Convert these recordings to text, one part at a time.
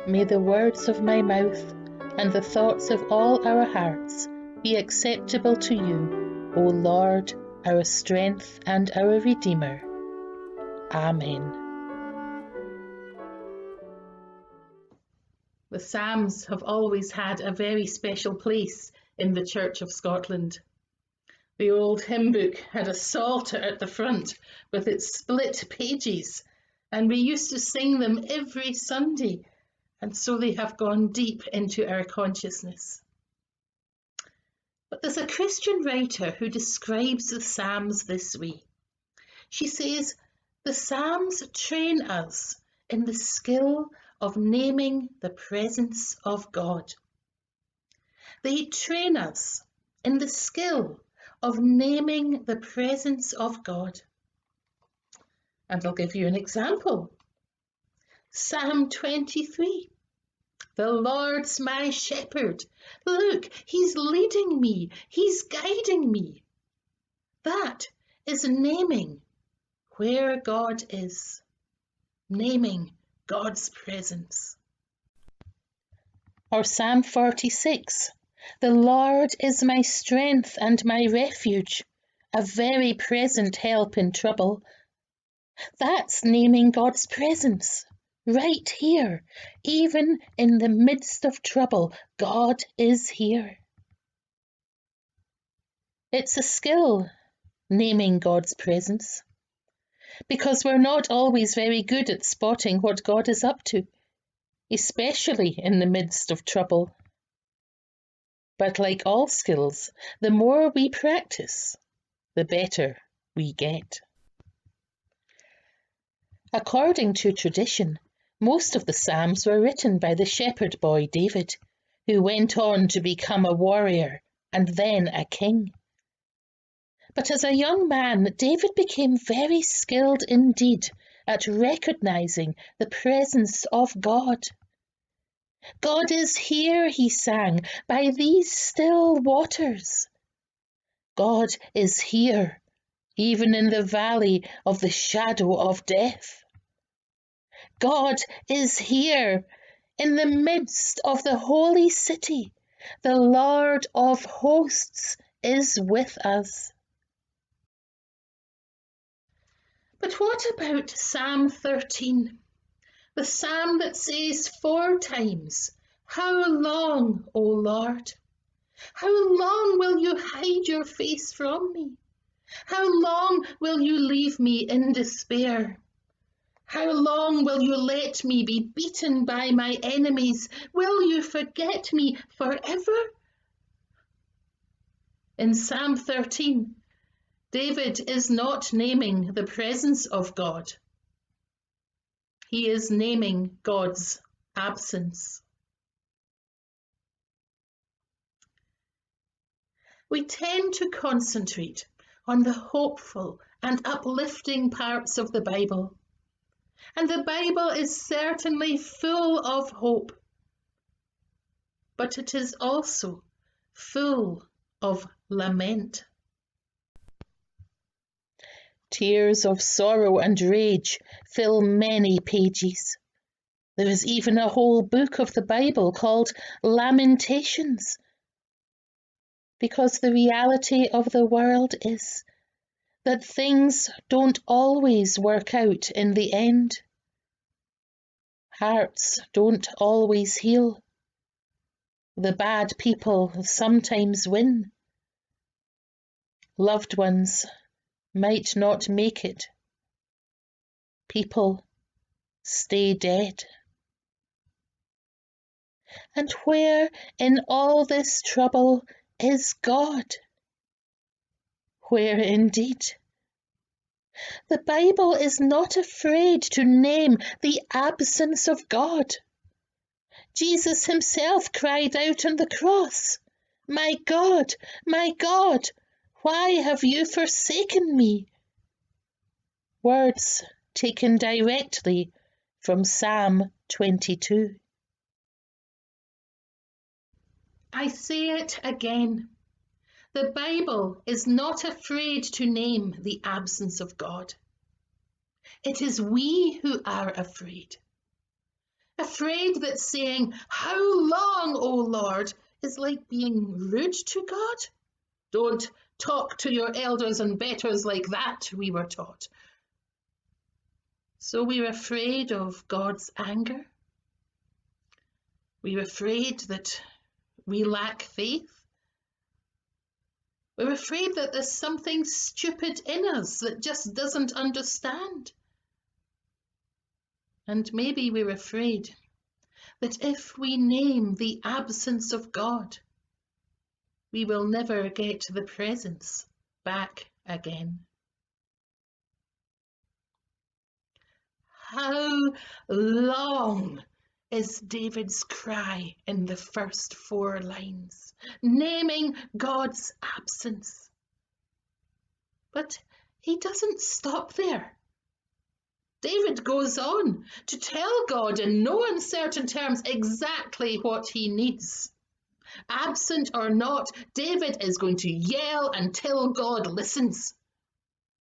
May the words of my mouth and the thoughts of all our hearts be acceptable to you, O Lord, our strength and our Redeemer. Amen. The Psalms have always had a very special place in the Church of Scotland. The old hymn book had a psalter at the front with its split pages, and we used to sing them every Sunday, and so they have gone deep into our consciousness. But there's a Christian writer who describes the Psalms this way. She says, "The Psalms train us in the skill of naming the presence of God." They train us in the skill of naming the presence of God. And I'll give you an example. Psalm 23. The Lord's my shepherd. Look, he's leading me. He's guiding me. That is naming where God is. Naming God's presence. Or Psalm 46. The Lord is my strength and my refuge, a very present help in trouble. That's naming God's presence. Right here, even in the midst of trouble, God is here. It's a skill, naming God's presence, because we're not always very good at spotting what God is up to, especially in the midst of trouble. But like all skills, the more we practice, the better we get. According to tradition, most of the Psalms were written by the shepherd boy David, who went on to become a warrior and then a king. But as a young man, David became very skilled indeed at recognizing the presence of God. God is here, he sang, by these still waters. God is here, even in the valley of the shadow of death. God is here, in the midst of the holy city. The Lord of hosts is with us. But what about Psalm 13? The psalm that says 4 times, "How long, O Lord? How long will you hide your face from me? How long will you leave me in despair? How long will you let me be beaten by my enemies? Will you forget me forever?" In Psalm 13, David is not naming the presence of God. He is naming God's absence. We tend to concentrate on the hopeful and uplifting parts of the Bible. And the Bible is certainly full of hope. But it is also full of lament. Tears of sorrow and rage fill many pages. There is even a whole book of the Bible called Lamentations, because the reality of the world is that things don't always work out in the end. Hearts don't always heal. The bad people sometimes win. Loved ones might not make it. People stay dead. And where in all this trouble is God? Where indeed? The Bible is not afraid to name the absence of God. Jesus himself cried out on the cross, my God, why have you forsaken me?" Words taken directly from Psalm 22. I say it again. The Bible is not afraid to name the absence of God. It is we who are afraid. Afraid that saying, "How long, O Lord?" is like being rude to God? Don't talk to your elders and betters like that, we were taught. So we're afraid of God's anger. We're afraid that we lack faith. We're afraid that there's something stupid in us that just doesn't understand. And maybe we're afraid that if we name the absence of God, we will never get the presence back again. How long is David's cry in the first 4 lines, naming God's absence. But he doesn't stop there. David goes on to tell God in no uncertain terms exactly what he needs. Absent or not, David is going to yell until God listens.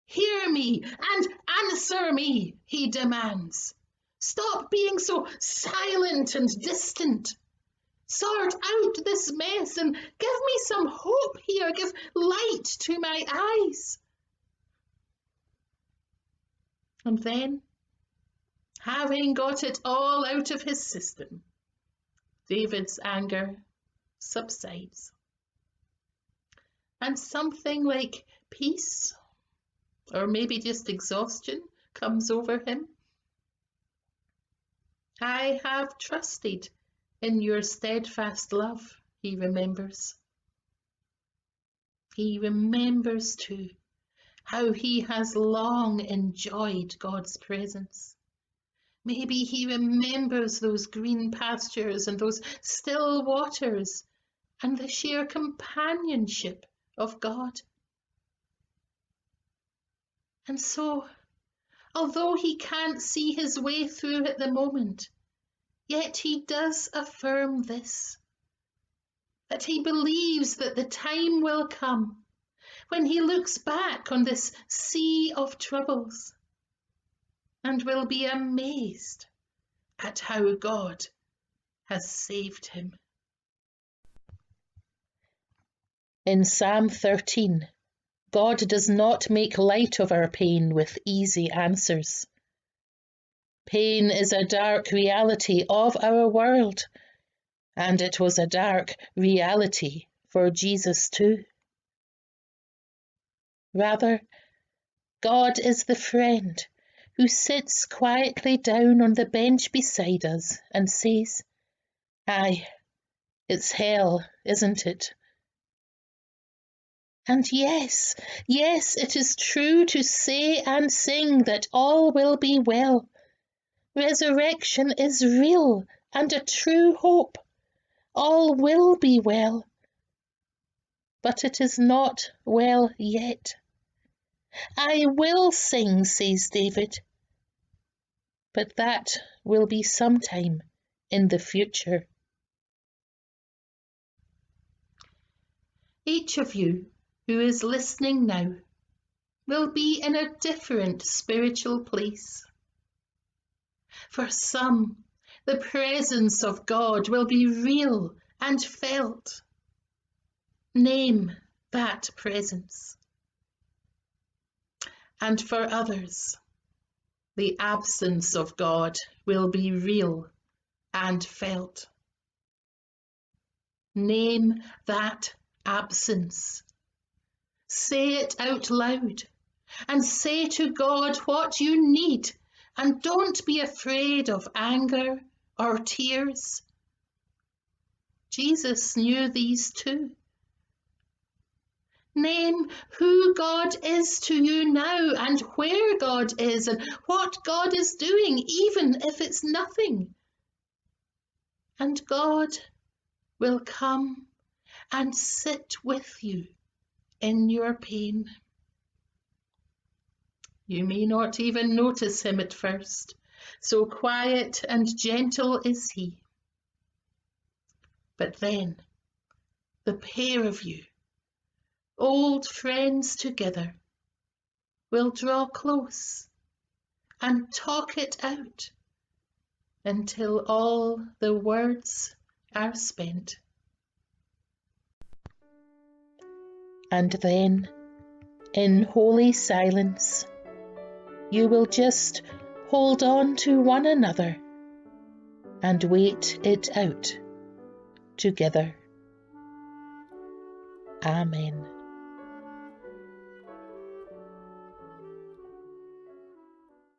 Hear me and answer me, he demands. Stop being so silent and distant. Sort out this mess and give me some hope here. Give light to my eyes. And then, having got it all out of his system, David's anger subsides. And something like peace, or maybe just exhaustion, comes over him. I have trusted in your steadfast love, he remembers. He remembers too how he has long enjoyed God's presence. Maybe he remembers those green pastures and those still waters and the sheer companionship of God. And so, although he can't see his way through at the moment, yet he does affirm this, that he believes that the time will come when he looks back on this sea of troubles and will be amazed at how God has saved him. In Psalm 13, God does not make light of our pain with easy answers. Pain is a dark reality of our world, and it was a dark reality for Jesus too. Rather, God is the friend who sits quietly down on the bench beside us and says, "Aye, it's hell, isn't it?" And yes, it is true to say and sing that all will be well. Resurrection is real and a true hope. All will be well. But it is not well yet. I will sing, says David. But that will be sometime in the future. Each of you who is listening now will be in a different spiritual place. For some, the presence of God will be real and felt. Name that presence. And for others, the absence of God will be real and felt. Name that absence. Say it out loud and say to God what you need, and don't be afraid of anger or tears. Jesus knew these too. Name who God is to you now and where God is and what God is doing, even if it's nothing. And God will come and sit with you in your pain. You may not even notice him at first, so quiet and gentle is he. But then, the pair of you, old friends together, will draw close and talk it out until all the words are spent. And then, in holy silence, you will just hold on to one another and wait it out together. Amen.